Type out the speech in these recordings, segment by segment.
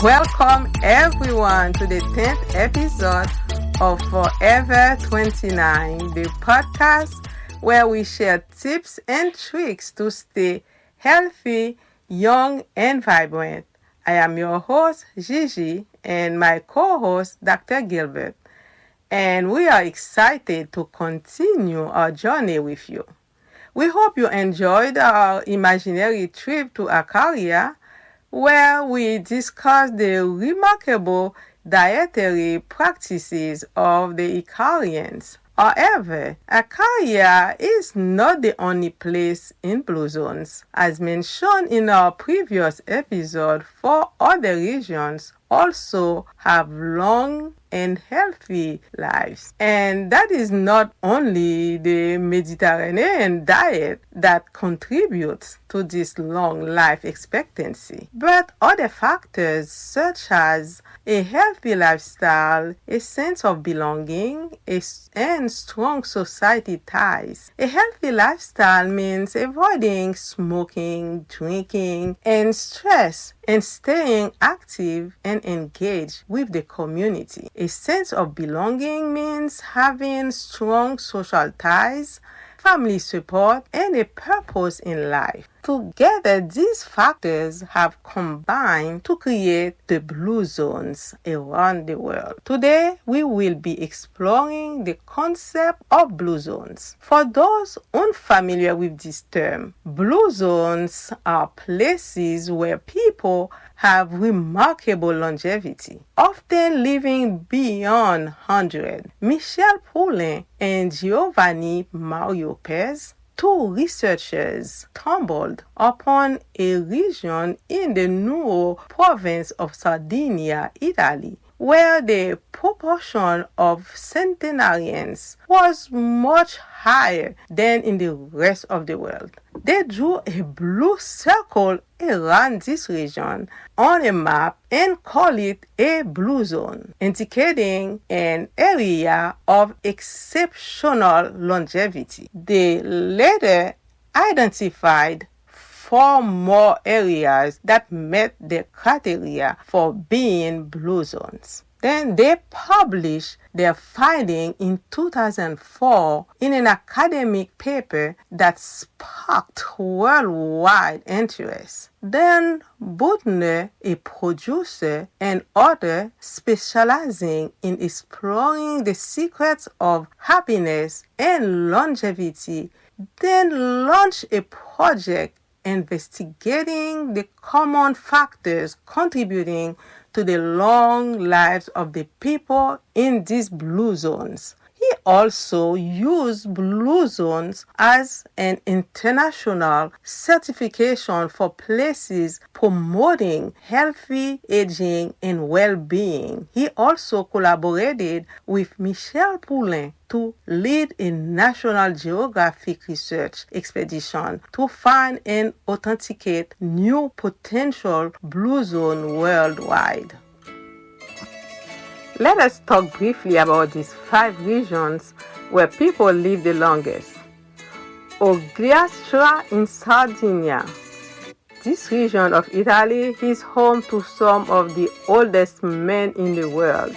Welcome everyone to the 10th episode of Forever 29, the podcast where we share tips and tricks to stay healthy, young, and vibrant. I am your host, Gigi, and my co-host, Dr. Gilbert, and we are excited to continue our journey with you. We hope you enjoyed our imaginary trip to Acaria, where we discussed the remarkable dietary practices of the Icarians. However, Acaria is not the only place in Blue Zones. As mentioned in our previous episode, 4 other regions also have long and healthy lives. And that is not only the Mediterranean diet that contributes to this long life expectancy, but other factors such as a healthy lifestyle, a sense of belonging, and strong society ties. A healthy lifestyle means avoiding smoking, drinking, and stress, and staying active and engaged with the community. A sense of belonging means having strong social ties, family support, and a purpose in life. Together, these factors have combined to create the Blue Zones around the world. Today, we will be exploring the concept of Blue Zones. For those unfamiliar with this term, Blue Zones are places where people have remarkable longevity, often living beyond 100. Michel Poulin and Giovanni Mario Pez, two researchers, stumbled upon a region in the Nuoro province of Sardinia, Italy, where the proportion of centenarians was much higher than in the rest of the world. They drew a blue circle around this region on a map and called it a blue zone, indicating an area of exceptional longevity. They later identified 4 more areas that met the criteria for being blue zones. Then they published their finding in 2004 in an academic paper that sparked worldwide interest. Then Butner, a producer and author specializing in exploring the secrets of happiness and longevity, then launched a project investigating the common factors contributing to the long lives of the people in these blue zones. He also used blue zones as an international certification for places promoting healthy aging and well-being. He also collaborated with Michel Poulin to lead a National Geographic research expedition to find and authenticate new potential blue zone worldwide. Let us talk briefly about these 5 regions where people live the longest. Ogliastra in Sardinia. This region of Italy is home to some of the oldest men in the world.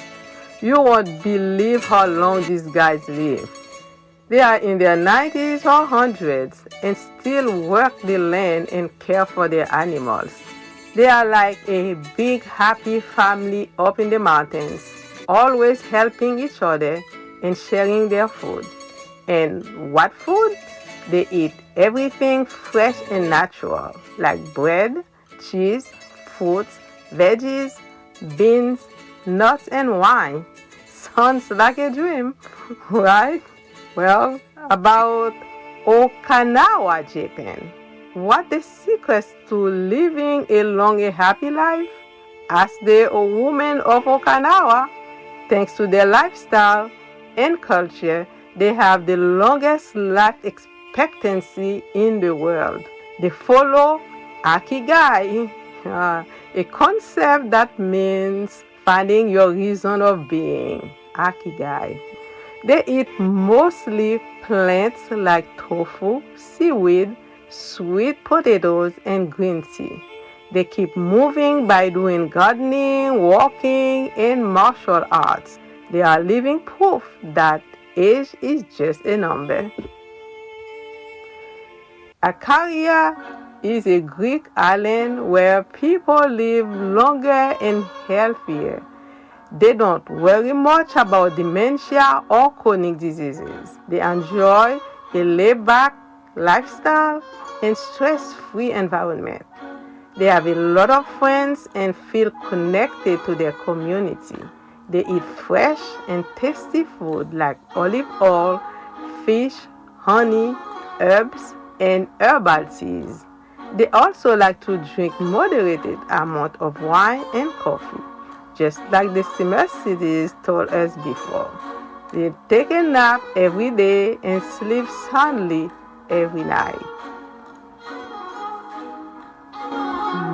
You won't believe how long these guys live. They are in their 90s or 100s and still work the land and care for their animals. They are like a big happy family up in the mountains, always helping each other and sharing their food. And what food? They eat everything fresh and natural, like bread, cheese, fruits, veggies, beans, nuts, and wine. Sounds like a dream, right? Well, about Okinawa, Japan. What the secrets to living a long and happy life? Ask the women of Okinawa. Thanks to their lifestyle and culture, they have the longest life expectancy in the world. They follow Akigai, a concept that means finding your reason of being. Akigai. They eat mostly plants like tofu, seaweed, sweet potatoes, and green tea. They keep moving by doing gardening, walking, and martial arts. They are living proof that age is just a number. Acaria is a Greek island where people live longer and healthier. They don't worry much about dementia or chronic diseases. They enjoy a laid-back lifestyle and stress-free environment. They have a lot of friends and feel connected to their community. They eat fresh and tasty food like olive oil, fish, honey, herbs, and herbal teas. They also like to drink moderated amount of wine and coffee, just like the summer cities told us before. They take a nap every day and sleep soundly every night.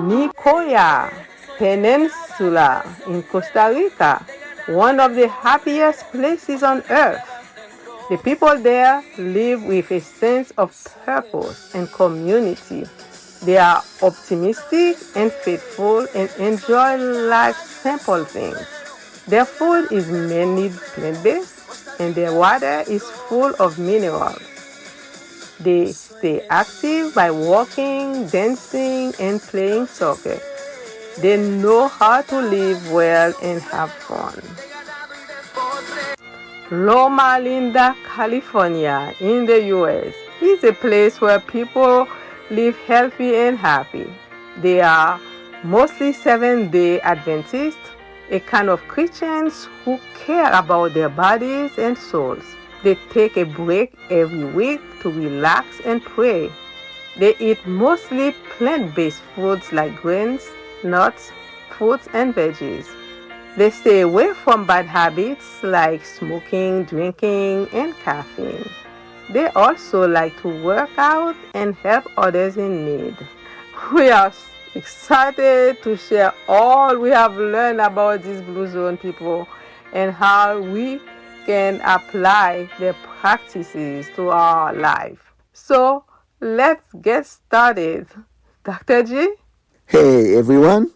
Nicoya Peninsula in Costa Rica, one of the happiest places on earth. The people there live with a sense of purpose and community. They are optimistic and faithful and enjoy life's simple things. Their food is mainly plant-based and their water is full of minerals. They stay active by walking, dancing, and playing soccer. They know how to live well and have fun. Loma Linda, California, in the U.S., is a place where people live healthy and happy. They are mostly Seventh-day Adventists, a kind of Christians who care about their bodies and souls. They take a break every week to relax and pray. They eat mostly plant-based foods like grains, nuts, fruits, and veggies. They stay away from bad habits like smoking, drinking, and caffeine. They also like to work out and help others in need. We are excited to share all we have learned about these Blue Zone people and how we can apply their practices to our life. So let's get started. Dr. G? Hey everyone,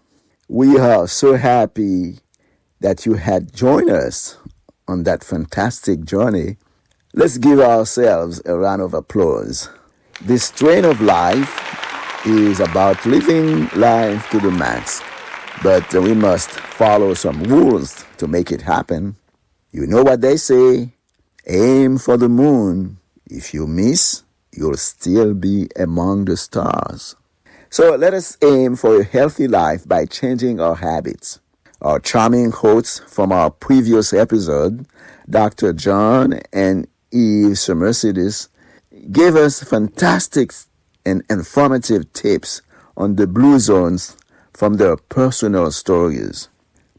we are so happy that you had joined us on that fantastic journey. Let's give ourselves a round of applause. This train of life is about living life to the max, but we must follow some rules to make it happen. You know what they say, aim for the moon. If you miss, you'll still be among the stars. So let us aim for a healthy life by changing our habits. Our charming hosts from our previous episode, Dr. John and Eve Mercedes, gave us fantastic and informative tips on the Blue Zones from their personal stories.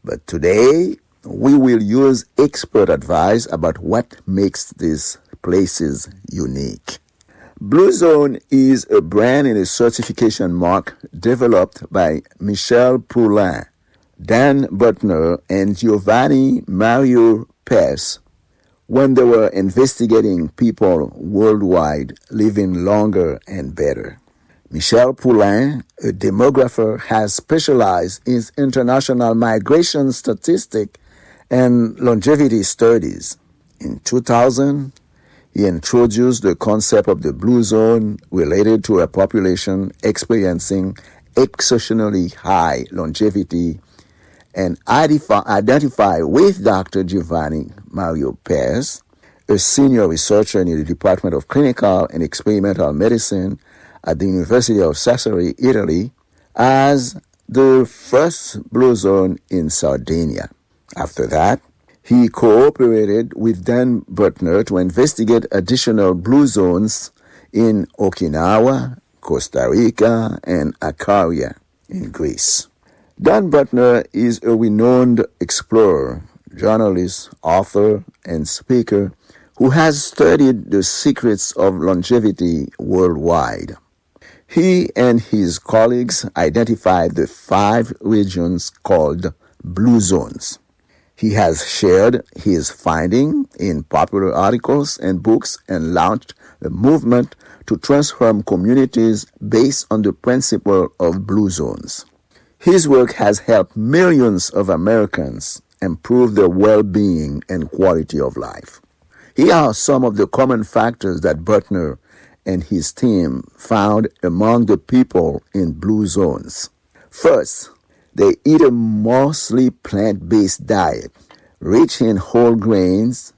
But today, we will use expert advice about what makes these places unique. Blue Zone is a brand and a certification mark developed by Michel Poulain, Dan Butner, and Giovanni Mario Pes when they were investigating people worldwide living longer and better. Michel Poulain, a demographer, has specialized in international migration statistics and longevity studies. In 2000, he introduced the concept of the Blue Zone related to a population experiencing exceptionally high longevity and identify with Dr. Giovanni Mario Pes, a senior researcher in the Department of Clinical and Experimental Medicine at the University of Sassari, Italy, as the first Blue Zone in Sardinia. After that, he cooperated with Dan Butner to investigate additional Blue Zones in Okinawa, Costa Rica, and Acaria in Greece. Dan Butner is a renowned explorer, journalist, author, and speaker who has studied the secrets of longevity worldwide. He and his colleagues identified the 5 regions called Blue Zones. He has shared his findings in popular articles and books and launched a movement to transform communities based on the principle of Blue Zones. His work has helped millions of Americans improve their well being and quality of life. Here are some of the common factors that Butner and his team found among the people in blue zones. First, they eat a mostly plant based diet, rich in whole grains,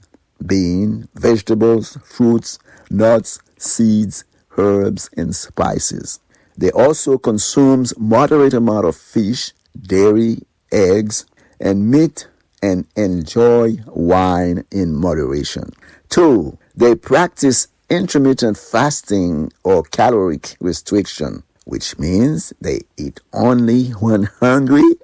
beans, vegetables, fruits, nuts, seeds, herbs, and spices. They also consume moderate amount of fish, dairy, eggs, and meat and enjoy wine in moderation. Two, they practice intermittent fasting or caloric restriction, which means they eat only when hungry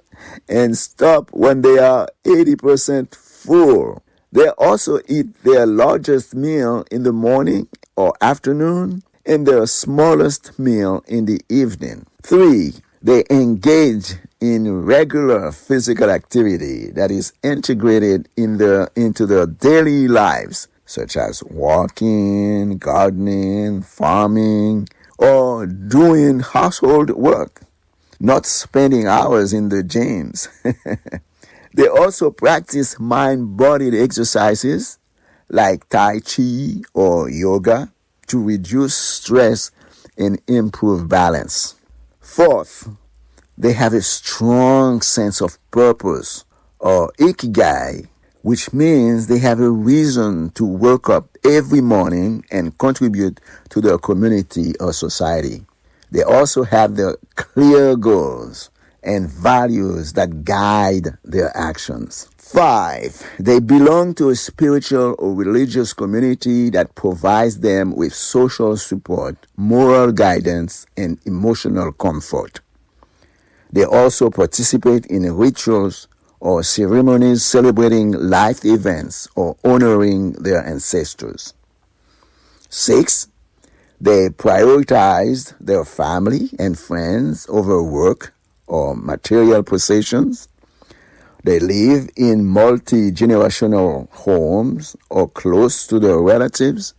and stop when they are 80% full. They also eat their largest meal in the morning or afternoon and their smallest meal in the evening. Three, they engage in regular physical activity that is integrated into their daily lives, such as walking, gardening, farming, or doing household work, not spending hours in the gyms. They also practice mind-body exercises like Tai Chi or yoga to reduce stress and improve balance. Fourth, they have a strong sense of purpose or ikigai, which means they have a reason to wake up every morning and contribute to their community or society. They also have their clear goals and values that guide their actions. Five, they belong to a spiritual or religious community that provides them with social support, moral guidance, and emotional comfort. They also participate in rituals or ceremonies celebrating life events or honoring their ancestors. Six, they prioritize their family and friends over work or material possessions. They live in multi-generational homes or close to their relatives.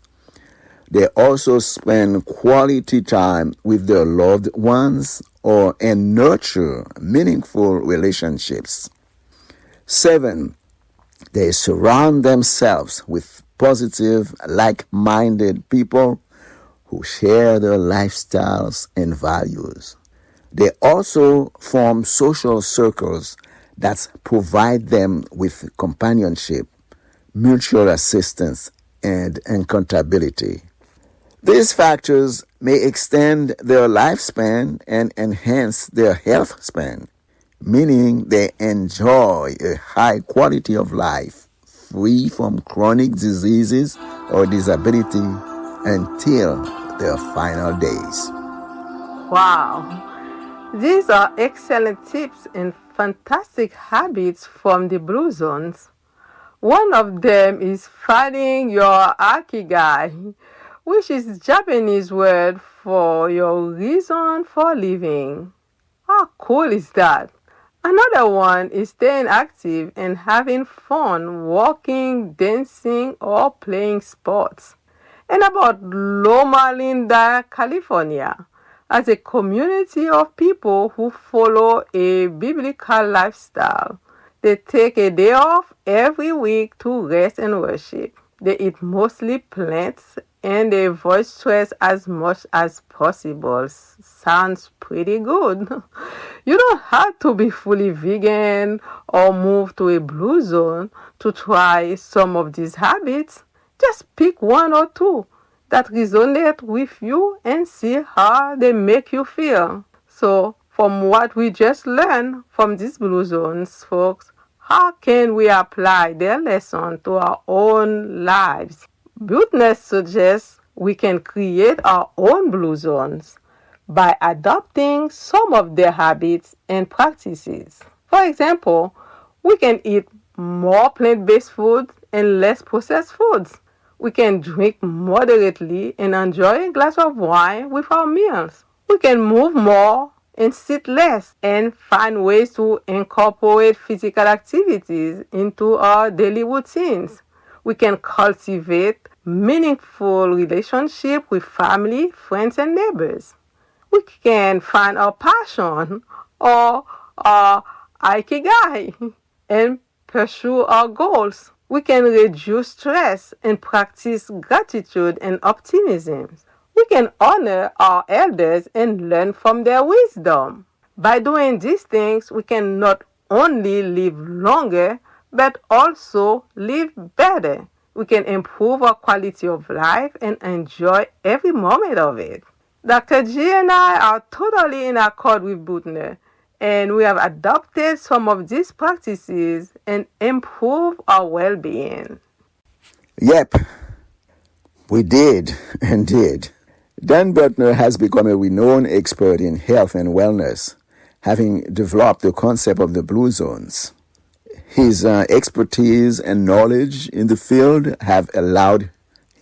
They also spend quality time with their loved ones and nurture meaningful relationships. Seven, they surround themselves with positive, like-minded people who share their lifestyles and values. They also form social circles that provide them with companionship, mutual assistance, and accountability. These factors may extend their lifespan and enhance their health span, meaning they enjoy a high quality of life, free from chronic diseases or disability until their final days. Wow. These are excellent tips and fantastic habits from the blue zones. One of them is finding your akigai, which is Japanese word for your reason for living. How cool is that? Another one is staying active and having fun walking, dancing, or playing sports. And about Loma Linda, California, as a community of people who follow a biblical lifestyle. They take a day off every week to rest and worship. They eat mostly plants and they avoid stress as much as possible. Sounds pretty good. You don't have to be fully vegan or move to a blue zone to try some of these habits. Just pick one or two that resonate with you and see how they make you feel. So, from what we just learned from these blue zones, folks, how can we apply their lesson to our own lives? Buteness suggests we can create our own blue zones by adopting some of their habits and practices. For example, we can eat more plant-based foods and less processed foods. We can drink moderately and enjoy a glass of wine with our meals. We can move more and sit less and find ways to incorporate physical activities into our daily routines. We can cultivate meaningful relationships with family, friends, and neighbors. We can find our passion or our ikigai and pursue our goals. We can reduce stress and practice gratitude and optimism. We can honor our elders and learn from their wisdom. By doing these things, we can not only live longer, but also live better. We can improve our quality of life and enjoy every moment of it. Dr. G and I are totally in accord with Butner, and we have adopted some of these practices and improved our well-being. Yep, we did and did. Dan Butner has become a renowned expert in health and wellness, having developed the concept of the blue zones. His expertise and knowledge in the field have allowed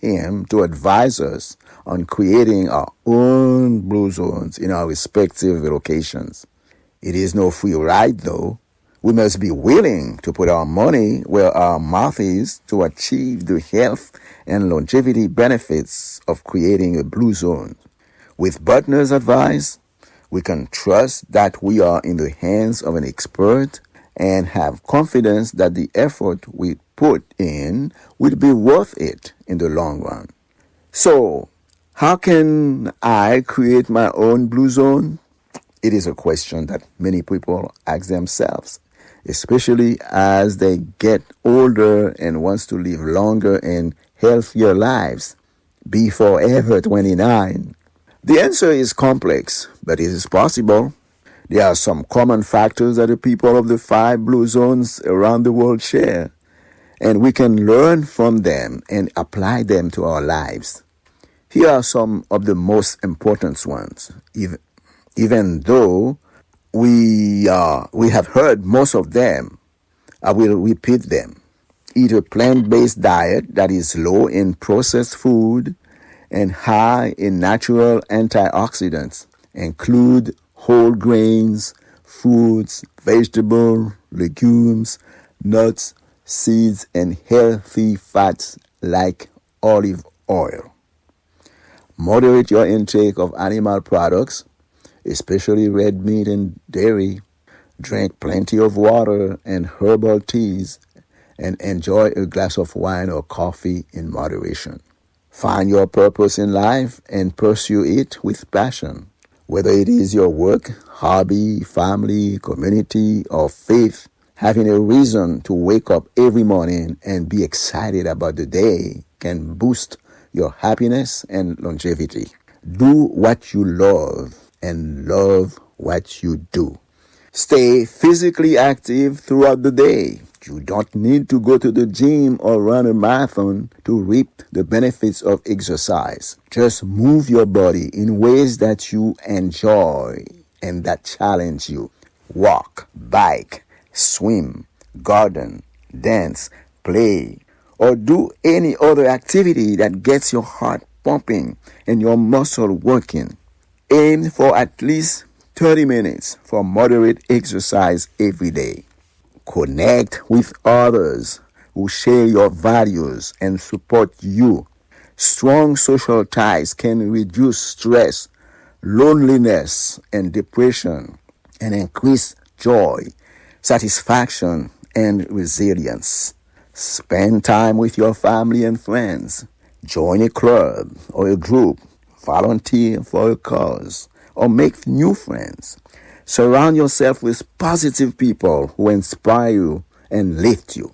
him to advise us on creating our own blue zones in our respective locations. It is no free ride, though. We must be willing to put our money where our mouth is to achieve the health and longevity benefits of creating a blue zone. With Butner's advice, we can trust that we are in the hands of an expert and have confidence that the effort we put in will be worth it in the long run. So, how can I create my own blue zone? It is a question that many people ask themselves, especially as they get older and wants to live longer and healthier lives. Be forever 29. The answer is complex, but it is possible. There are some common factors that the people of the 5 blue zones around the world share, and we can learn from them and apply them to our lives. Here are some of the most important ones, even though we have heard most of them. I will repeat them. Eat a plant-based diet that is low in processed food and high in natural antioxidants. Include whole grains, fruits, vegetables, legumes, nuts, seeds, and healthy fats like olive oil. Moderate your intake of animal products, especially red meat and dairy. Drink plenty of water and herbal teas, and enjoy a glass of wine or coffee in moderation. Find your purpose in life and pursue it with passion. Whether it is your work, hobby, family, community, or faith, having a reason to wake up every morning and be excited about the day can boost your happiness and longevity. Do what you love and love what you do. Stay physically active throughout the day. You don't need to go to the gym or run a marathon to reap the benefits of exercise. Just move your body in ways that you enjoy and that challenge you. Walk, bike, swim, garden, dance, play, or do any other activity that gets your heart pumping and your muscle working. Aim for at least 30 minutes for moderate exercise every day. Connect with others who share your values and support you. Strong social ties can reduce stress, loneliness, and depression, and increase joy, satisfaction, and resilience. Spend time with your family and friends. Join a club or a group. Volunteer for a cause or make new friends. Surround yourself with positive people who inspire you and lift you.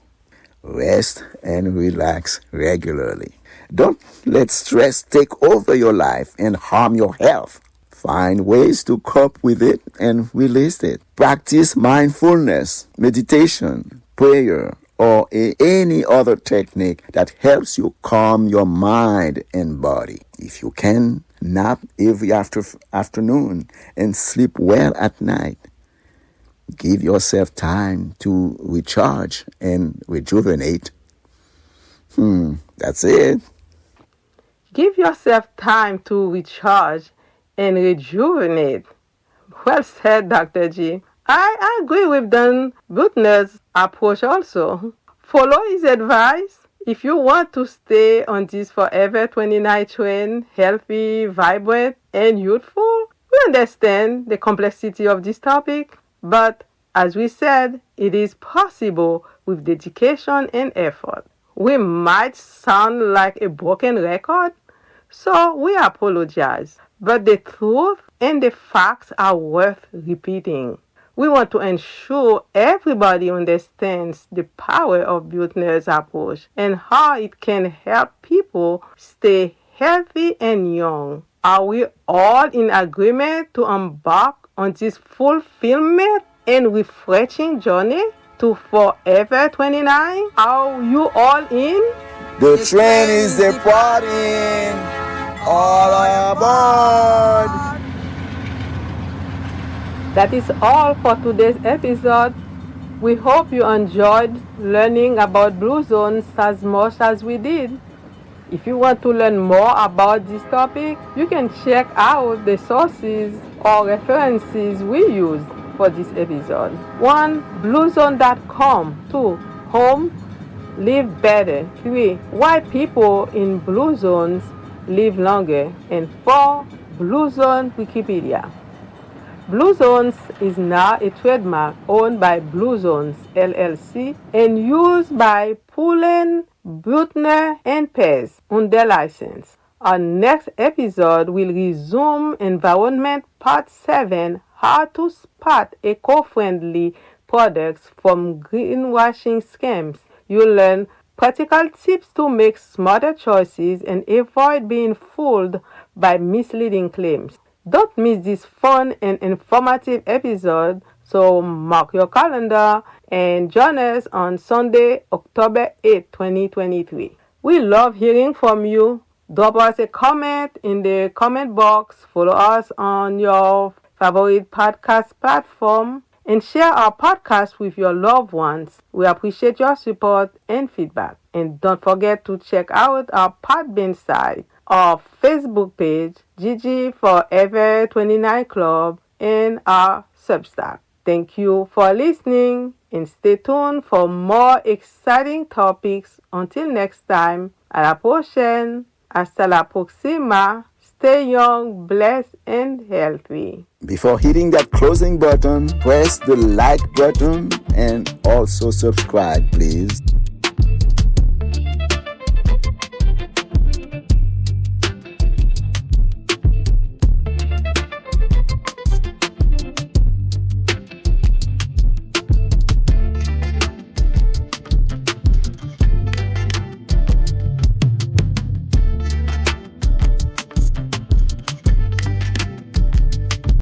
Rest and relax regularly. Don't let stress take over your life and harm your health. Find ways to cope with it and release it. Practice mindfulness, meditation, prayer, or any other technique that helps you calm your mind and body. If you can, nap every afternoon and sleep well at night. Give yourself time to recharge and rejuvenate. That's it. Give yourself time to recharge and rejuvenate. Well said, Dr. G. I agree with Dan Butner's approach also. Follow his advice. If you want to stay on this forever 29 train, healthy, vibrant, and youthful, we understand the complexity of this topic, but As we said, it is possible with dedication and effort. We might sound like a broken record, so we apologize. But the truth and the facts are worth repeating. We want to ensure everybody understands the power of Buettner's approach and how it can help people stay healthy and young. Are we all in agreement to embark on this fulfillment and refreshing journey to Forever 29? Are you all in? The train is departing. All aboard. That is all for today's episode. We hope you enjoyed learning about blue zones as much as we did. If you want to learn more about this topic, you can check out the sources or references we used for this episode. 1. Bluezone.com. 2. Home, live better. 3. Why people in blue zones live longer. And 4. Blue Zone Wikipedia. Blue Zones is now a trademark owned by Blue Zones LLC and used by Pullen, Buettner, and Pez under license. Our next episode will resume Environment Part 7, How to Spot Eco-Friendly Products from Greenwashing Scams. You'll learn practical tips to make smarter choices and avoid being fooled by misleading claims. Don't miss this fun and informative episode, so mark your calendar and join us on Sunday, October 8, 2023. We love hearing from you. Drop us a comment in the comment box, follow us on your favorite podcast platform, and share our podcast with your loved ones. We appreciate your support and feedback. And don't forget to check out our Podbean site, our Facebook page, GG Forever 29 Club, and our Substack. Thank you for listening and stay tuned for more exciting topics. Until next time, à la prochaine. Hasta la próxima. Stay young, blessed, and healthy. Before hitting that closing button, press the like button and also subscribe, please.